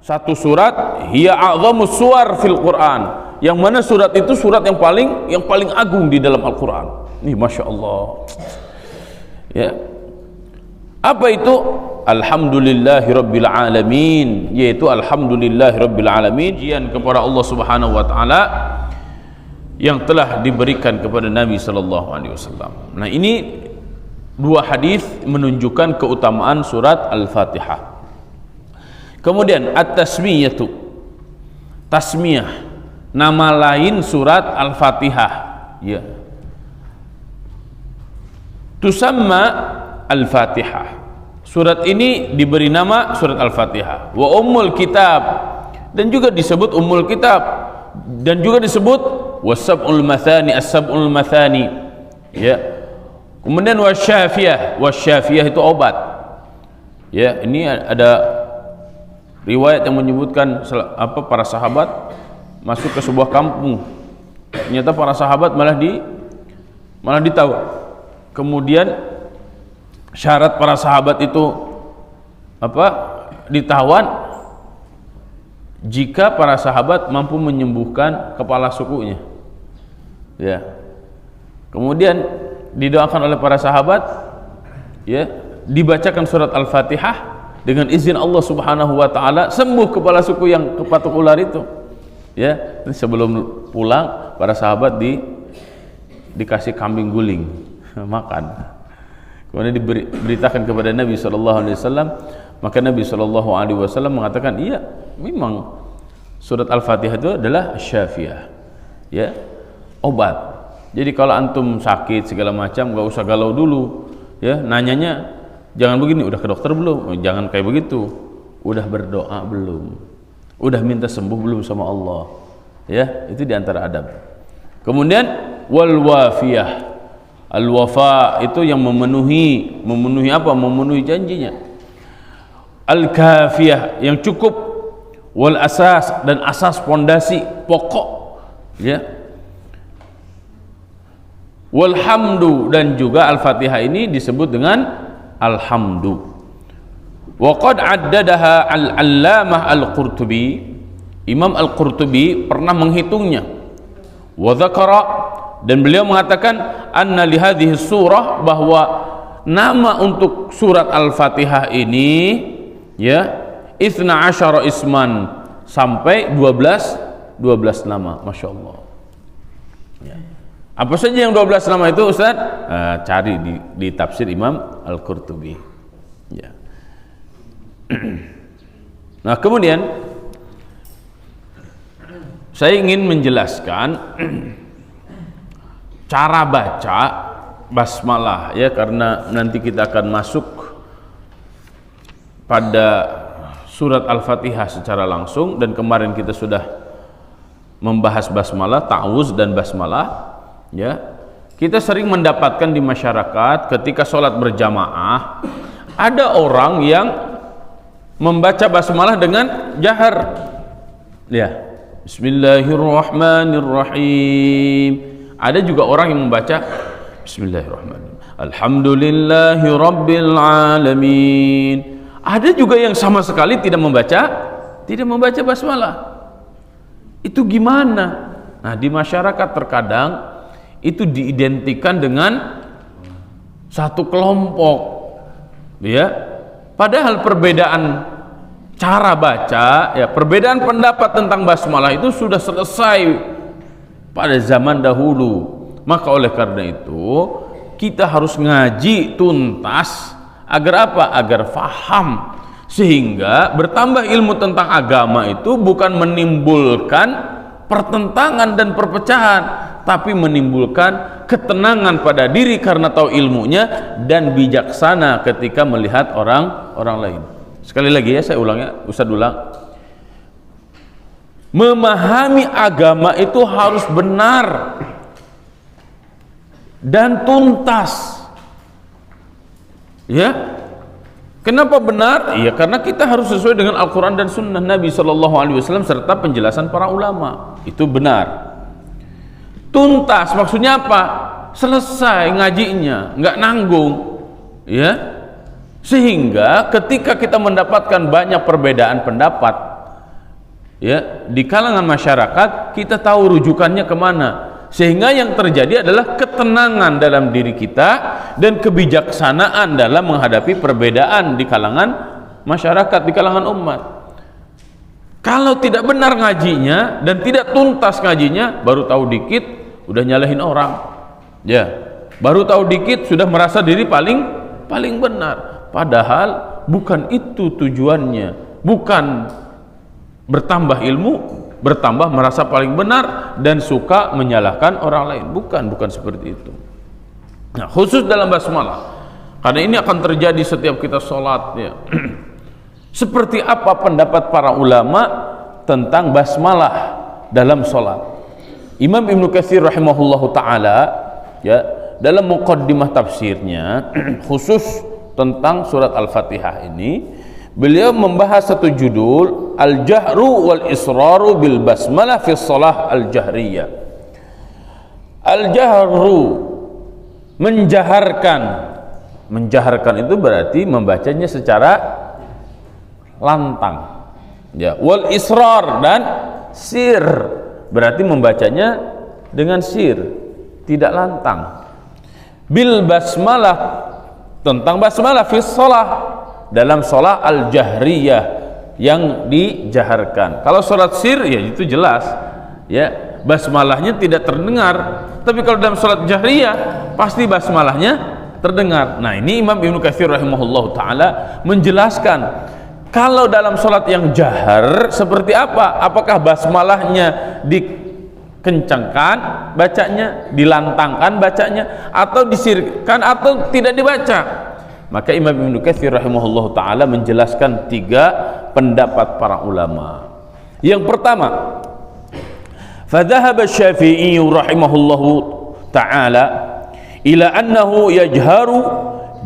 Satu surat hiya a'zamus suwar fil Quran, yang mana surat itu surat yang paling agung di dalam Al-Quran. Nih, Masya Allah. Ya. Apa itu? Alhamdulillahi Rabbil Alamin, yaitu Alhamdulillahi Rabbil Alamin, pujian kepada Allah Subhanahu wa Ta'ala yang telah diberikan kepada Nabi Sallallahu Alaihi Wasallam. Nah, ini dua hadis menunjukkan keutamaan surat Al-Fatihah. Kemudian at-tasmiyatu, tasmiyah, nama lain surat Al-Fatihah, ya. Tusamma Al-Fatihah. Surat ini diberi nama surat Al-Fatihah. Wa ummul kitab, dan juga disebut ummul kitab, dan juga disebut wasab'ul mathani, as-sab'ul mathani, ya. Kemudian wasyafiyah, wasyafiyah itu obat. Ya, ini ada riwayat yang menyebutkan para sahabat masuk ke sebuah kampung, ternyata para sahabat malah ditawan. Kemudian syarat para sahabat itu ditawan jika para sahabat mampu menyembuhkan kepala sukunya, ya. Kemudian didoakan oleh para sahabat, ya, dibacakan surat Al-Fatihah, dengan izin Allah Subhanahu wa Ta'ala sembuh kepala suku yang kepatuk ular itu, ya. Sebelum pulang para sahabat dikasih kambing guling makan, kemudian diberitakan kepada Nabi SAW. Maka Nabi SAW mengatakan, iya, memang surat Al-Fatihah itu adalah syafiyah, ya, obat. Jadi kalau antum sakit segala macam, gak usah galau dulu, ya. Nanyanya jangan begini, udah ke dokter belum? Jangan kayak begitu. Udah berdoa belum? Udah minta sembuh belum sama Allah? Ya, itu diantara adab. Kemudian wal wafiyah. Al wafa itu yang memenuhi apa? Memenuhi janjinya. Al kafiyah, yang cukup. Wal asas, dan asas, pondasi pokok, ya. Wal hamdu, dan juga Al-Fatihah ini disebut dengan Alhamdu. Wa qad addadaha al-Allamah Al-Qurtubi. Imam Al-Qurtubi pernah menghitungnya. Wa dzakara, dan beliau mengatakan anna li hadhihi surah, bahwa nama untuk surat Al-Fatihah ini, ya, 12 isman, sampai 12 nama. Masya Allah, ya. Apa saja yang 12 nama itu, Ustaz? Cari di tafsir Imam Al-Qurtubi, ya. Nah, kemudian saya ingin menjelaskan cara baca basmalah, ya, karena nanti kita akan masuk pada surat Al-Fatihah secara langsung, dan kemarin kita sudah membahas basmalah, ta'awuz dan basmalah. Ya, kita sering mendapatkan di masyarakat ketika sholat berjamaah ada orang yang membaca basmalah dengan jahar, ya, Bismillahirrahmanirrahim. Ada juga orang yang membaca Bismillahirrahmanirrahim, Alhamdulillahi Rabbil Alamin. Ada juga yang sama sekali tidak membaca basmalah. Itu gimana? Nah, di masyarakat terkadang itu diidentikan dengan satu kelompok, ya. Padahal perbedaan cara baca, ya, perbedaan pendapat tentang basmalah itu sudah selesai pada zaman dahulu. Maka oleh karena itu kita harus ngaji tuntas, agar apa? Agar faham, sehingga bertambah ilmu tentang agama itu bukan menimbulkan pertentangan dan perpecahan, tapi menimbulkan ketenangan pada diri karena tahu ilmunya, dan bijaksana ketika melihat orang lain. Sekali lagi, ya, saya ulang, ya, Ustaz ulang. Memahami agama itu harus benar dan tuntas, ya. Kenapa benar? Iya, karena kita harus sesuai dengan Al-Quran dan Sunnah Nabi SAW serta penjelasan para ulama. Itu benar. Tuntas maksudnya apa? Selesai ngajinya, nggak nanggung, ya, sehingga ketika kita mendapatkan banyak perbedaan pendapat, ya, di kalangan masyarakat, kita tahu rujukannya kemana, sehingga yang terjadi adalah ketenangan dalam diri kita dan kebijaksanaan dalam menghadapi perbedaan di kalangan masyarakat, di kalangan umat. Kalau tidak benar ngajinya dan tidak tuntas ngajinya, baru tahu dikit udah nyalahin orang, ya, baru tahu dikit sudah merasa diri paling benar, padahal bukan itu tujuannya, bukan bertambah ilmu, bertambah merasa paling benar dan suka menyalahkan orang lain, bukan seperti itu. Nah, khusus dalam basmalah, karena ini akan terjadi setiap kita sholat, ya. Seperti apa pendapat para ulama tentang basmalah dalam sholat? Imam Ibnu Katsir rahimahullahu taala, ya, dalam muqaddimah tafsirnya khusus tentang surat Al-Fatihah ini, beliau membahas satu judul, Al-Jahru wal Israru bil Basmalah fi Shalah Al-Jahriyah. Al-Jahru, menjaharkan itu berarti membacanya secara lantang, ya. Wal Israr, dan sir, berarti membacanya dengan sir, tidak lantang. Bil Basmalah, tentang basmalah fi shalah, dalam sholat al-jahriyah, yang dijaharkan. Kalau sholat sir, ya itu jelas, ya, basmalahnya tidak terdengar. Tapi kalau dalam sholat jahriyah, pasti basmalahnya terdengar. Nah, ini Imam Ibnu Katsir rahimahullahu taala menjelaskan kalau dalam sholat yang jahar seperti apa, apakah basmalahnya dikencangkan bacanya, dilantangkan bacanya, atau disirkan, atau tidak dibaca. Maka Imam Ibnu Katsir rahimahullahu taala menjelaskan 3 pendapat para ulama. Yang pertama, fadhahaba Syafi'i rahimahullahu taala ila annahu yajharu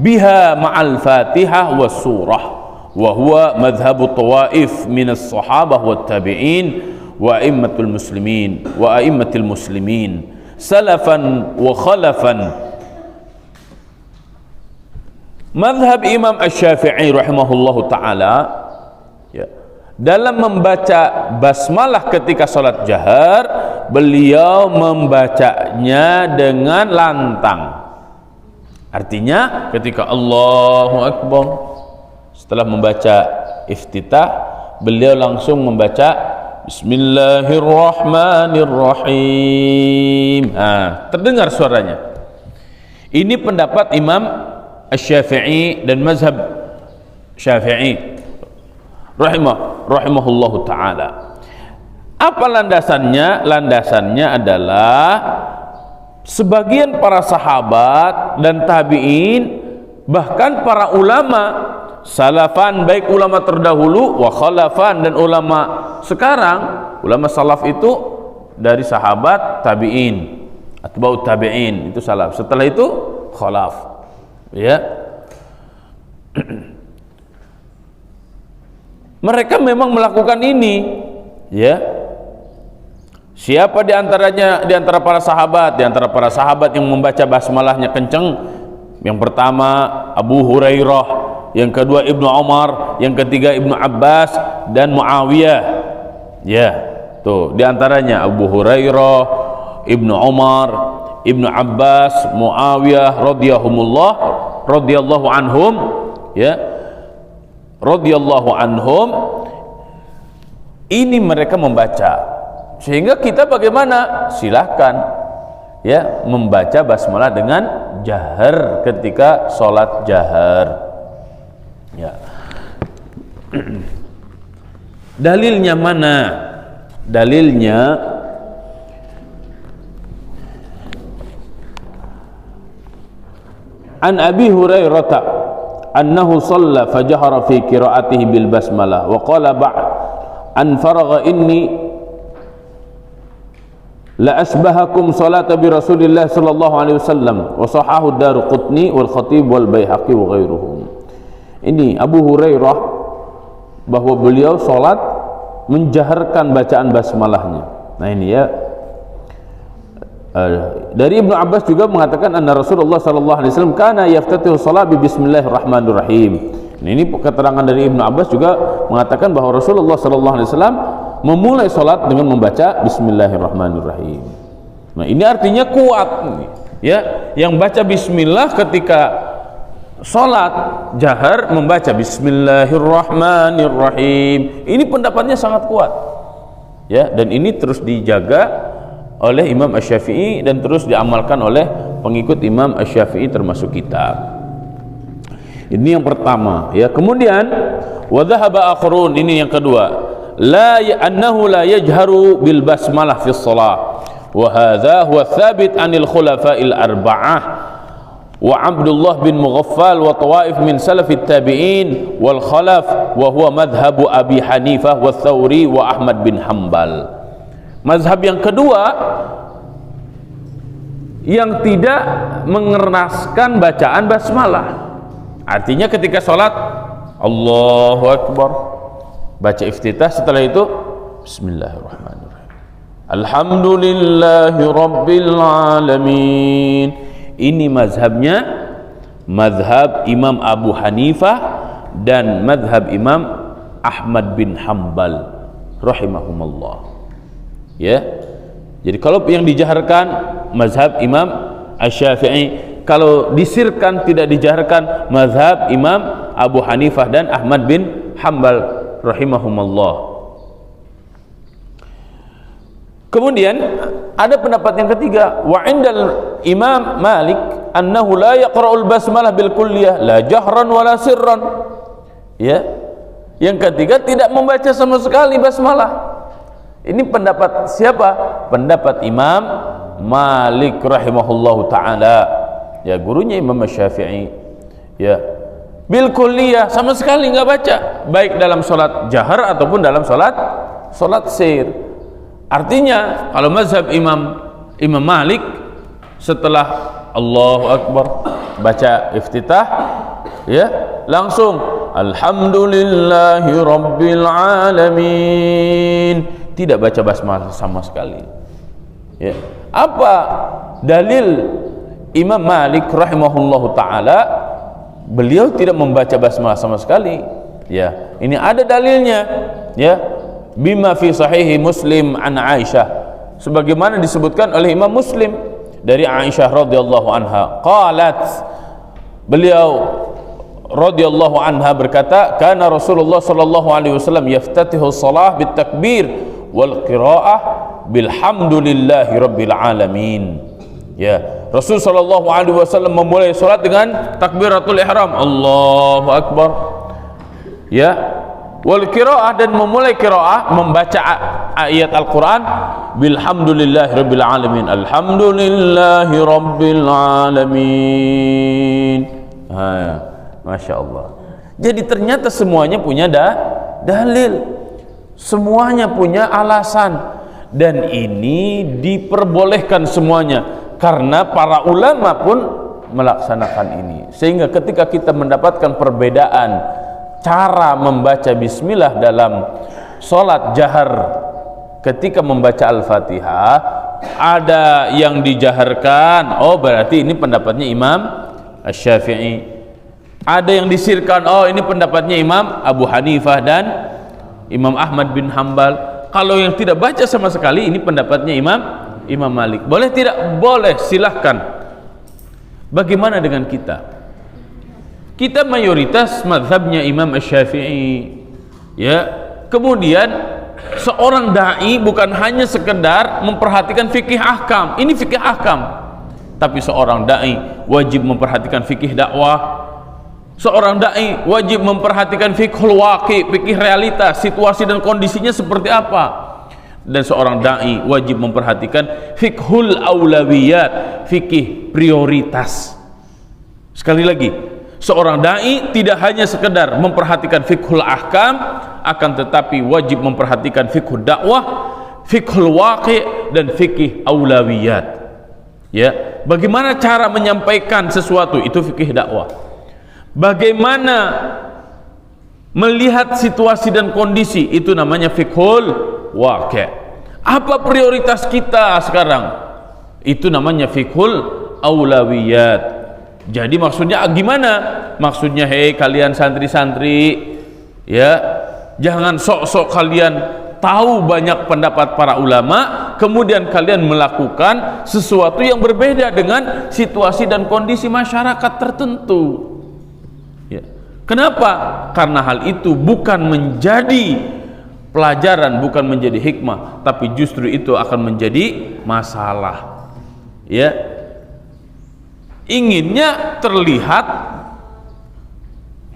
biha ma'al Fatihah was surah, wa huwa madhhabu tawaif min as-sahabah wat tabi'in wa a'immatul muslimin salafan wa khalafan. Madhab Imam Asy-Syafi'i rahimahullahu ta'ala, ya, dalam membaca basmalah ketika sholat jahar, beliau membacanya dengan lantang. Artinya ketika Allahu Akbar, setelah membaca iftitah, beliau langsung membaca Bismillahirrahmanirrahim. Terdengar suaranya. Ini pendapat Imam Asy-Syafi'i dan mazhab Syafi'i rahimahullahu ta'ala. Apa landasannya? Landasannya adalah sebagian para sahabat dan tabi'in, bahkan para ulama salafan, baik ulama terdahulu wa khalafan, dan ulama sekarang. Ulama salaf itu dari sahabat, tabi'in, atba'ut tabi'in, itu salaf. Setelah itu khalaf, ya. Mereka memang melakukan ini, ya. Siapa di antara para sahabat yang membaca basmalahnya kenceng? Yang pertama Abu Hurairah, yang kedua Ibnu Umar, yang ketiga Ibnu Abbas dan Muawiyah. Ya, tuh di antaranya Abu Hurairah, Ibnu Umar, Ibnu Abbas, Muawiyah radhiyallahu anhum, ya, radhiyallahu anhum. Ini mereka membaca, sehingga kita bagaimana? Silahkan, ya, membaca basmalah dengan jahar ketika sholat jahar, ya. Dalilnya mana? Dalilnya an Abi Hurairah annahu shalla fajahara fi qiraatihi bil basmalah wa qala an faragha inni la asbahakum salata bi Rasulillah sallallahu alaihi wasallam wa sahahu Daruqutni wal Khatib wal Baihaqi wa ghairuhum. Ini Abu Hurairah, bahwa beliau salat menjaharkan bacaan basmalahnya. Nah, ini, ya, Dari Ibnu Abbas juga mengatakan anna Rasulullah sallallahu alaihi wasallam kana yaftatihu shalah bi bismillahirrahmanirrahim. Ini keterangan dari Ibnu Abbas juga mengatakan bahwa Rasulullah sallallahu alaihi wasallam memulai salat dengan membaca bismillahirrahmanirrahim. Nah, ini artinya kuat ya, yang baca bismillah ketika salat jahar membaca bismillahirrahmanirrahim. Ini pendapatnya sangat kuat. Ya, dan ini terus dijaga oleh Imam Asy-Syafi'i dan terus diamalkan oleh pengikut Imam Asy-Syafi'i termasuk kita. Ini yang pertama ya. Kemudian wa dhahaba akharun, ini yang kedua, annahu la yajharu bil basmalah fi shalah wa hadha huwa thabit anil khulafa'il arba'ah wa Abdullah bin Mughaffal wa tawaif min salafit tabi'in wal khalaf wa huwa madhhabu Abi Hanifah wa Thawri wa Ahmad bin Hanbal. Mazhab yang kedua yang tidak mengeraskan bacaan basmalah, artinya ketika sholat Allahu Akbar baca iftitah, setelah itu bismillahirrahmanirrahim alhamdulillahi rabbil alamin. Ini mazhabnya mazhab Imam Abu Hanifah dan mazhab Imam Ahmad bin Hanbal rahimahumullah. Ya, jadi kalau yang dijaharkan mazhab Imam Asy-Syafi'i, kalau disirkan tidak dijaharkan mazhab Imam Abu Hanifah dan Ahmad bin Hanbal rahimahumullah. Kemudian ada pendapat yang ketiga, wa indal Imam Malik annahu la yaqra'ul basmalah bil kulliyah la jahran wala sirran. Ya, yang ketiga tidak membaca sama sekali basmalah. Ini pendapat siapa? Pendapat Imam Malik rahimahullahu taala, ya, gurunya Imam Syafi'i. Ya, bil kulliyah, sama sekali nggak baca, baik dalam sholat jahar ataupun dalam sholat sir. Artinya kalau mazhab Imam Malik, setelah Allahu Akbar baca iftitah, ya, langsung alhamdulillahi rabbil alamin, tidak baca basmalah sama sekali. Ya. Apa dalil Imam Malik rahimahullahu taala beliau tidak membaca basmalah sama sekali? Ya, ini ada dalilnya, ya, bima fi sahihi Muslim an Aisyah, sebagaimana disebutkan oleh Imam Muslim dari Aisyah radhiyallahu anha, qalat, beliau radhiyallahu anha berkata, kana Rasulullah sallallahu alaihi wasallam yaftatihu shalah bit takbir wal qiraah bilhamdulillahi rabbil alamin. Ya, Rasul sallallahu alaihi wasallam memulai salat dengan takbiratul ihram Allahu Akbar, ya, wal qiraah, dan memulai qiraah membaca ayat Al-Qur'an bilhamdulillahi rabbil alamin, alhamdulillahi rabbil alamin. Masya Allah. Jadi ternyata semuanya punya dalil, semuanya punya alasan, dan ini diperbolehkan semuanya karena para ulama pun melaksanakan ini. Sehingga ketika kita mendapatkan perbedaan cara membaca bismillah dalam sholat jahar, ketika membaca Al-Fatihah ada yang dijaharkan, oh berarti ini pendapatnya Imam Asy-Syafi'i. Ada yang disirkan, oh ini pendapatnya Imam Abu Hanifah dan Imam Ahmad bin Hanbal. Kalau yang tidak baca sama sekali, ini pendapatnya Imam Malik. Boleh tidak? Boleh, silahkan. Bagaimana dengan kita? Kita mayoritas mazhabnya Imam Asy-Syafi'i. Ya, kemudian seorang dai bukan hanya sekedar memperhatikan fikih ahkam, ini fikih ahkam, tapi seorang dai wajib memperhatikan fikih dakwah. Seorang dai wajib memperhatikan fiqhul waqi, fikih realitas, situasi dan kondisinya seperti apa. Dan seorang dai wajib memperhatikan fiqhul aulawiyat, fikih prioritas. Sekali lagi, seorang dai tidak hanya sekedar memperhatikan fiqhul ahkam, akan tetapi wajib memperhatikan fiqhul dakwah, fiqhul waqi, dan fikih aulawiyat. Ya, bagaimana cara menyampaikan sesuatu, itu fikih dakwah. Bagaimana melihat situasi dan kondisi, itu namanya fiqhul waqi'. Apa prioritas kita sekarang? Itu namanya fiqhul aulawiyat. Jadi maksudnya gimana? Maksudnya hei kalian santri-santri, ya, jangan sok-sok kalian tahu banyak pendapat para ulama, kemudian kalian melakukan sesuatu yang berbeda dengan situasi dan kondisi masyarakat tertentu. Ya. Kenapa? Karena hal itu bukan menjadi pelajaran, bukan menjadi hikmah, tapi justru itu akan menjadi masalah. Ya, inginnya terlihat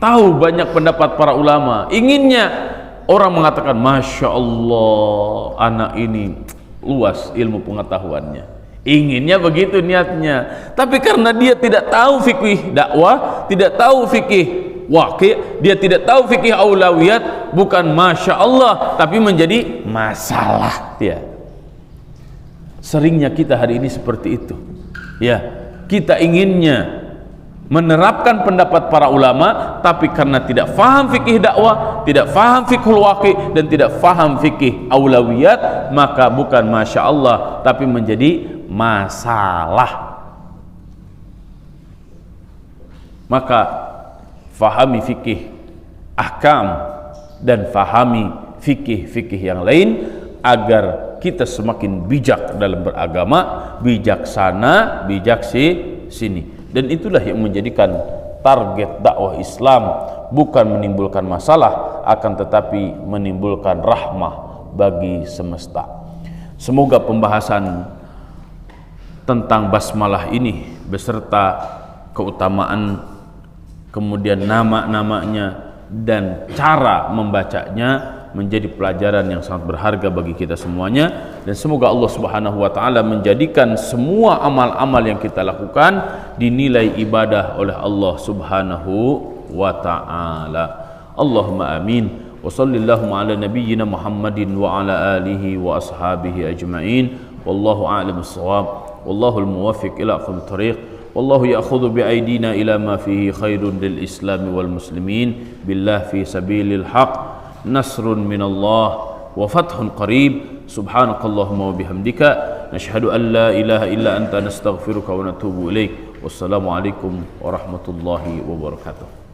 tahu banyak pendapat para ulama, inginnya orang mengatakan Masya Allah anak ini luas ilmu pengetahuannya, inginnya begitu niatnya. Tapi karena dia tidak tahu fikih dakwah, tidak tahu fikih waqi', dia tidak tahu fikih aulawiyat, bukan Masya Allah tapi menjadi masalah. Ya, seringnya kita hari ini seperti itu. Ya, kita inginnya menerapkan pendapat para ulama, tapi karena tidak faham fikih dakwah, tidak faham fikhul waqi', dan tidak faham fikih aulawiyat, maka bukan Masya Allah tapi menjadi masalah. Maka fahami fikih ahkam dan fahami fikih-fikih yang lain agar kita semakin bijak dalam beragama, bijaksana, bijak sini. Dan itulah yang menjadikan target dakwah Islam, bukan menimbulkan masalah, akan tetapi menimbulkan rahmah bagi semesta. Semoga pembahasan tentang basmalah ini beserta keutamaan, kemudian nama-namanya dan cara membacanya menjadi pelajaran yang sangat berharga bagi kita semuanya. Dan semoga Allah Subhanahu wa taala menjadikan semua amal-amal yang kita lakukan dinilai ibadah oleh Allah Subhanahu wa taala. Allahumma amin. Wa sallallahu ala nabiyyina Muhammadin wa ala alihi wa ashabihi ajma'in. Wallahu a'lam bissawab. Wallahu al-muwaffiq ila aqwamit thariq. Wallahu ya'khudhu bi aydina ila ma fihi khairun lil Islam wal muslimin. Billah fi sabilil haqq. Nasrun minallah wa fathun qarib. Subhanakallahumma wa bihamdika nashhadu an la ilaha illa anta nastaghfiruka wa natubu ilaik. Wassalamu alaikum warahmatullahi wabarakatuh.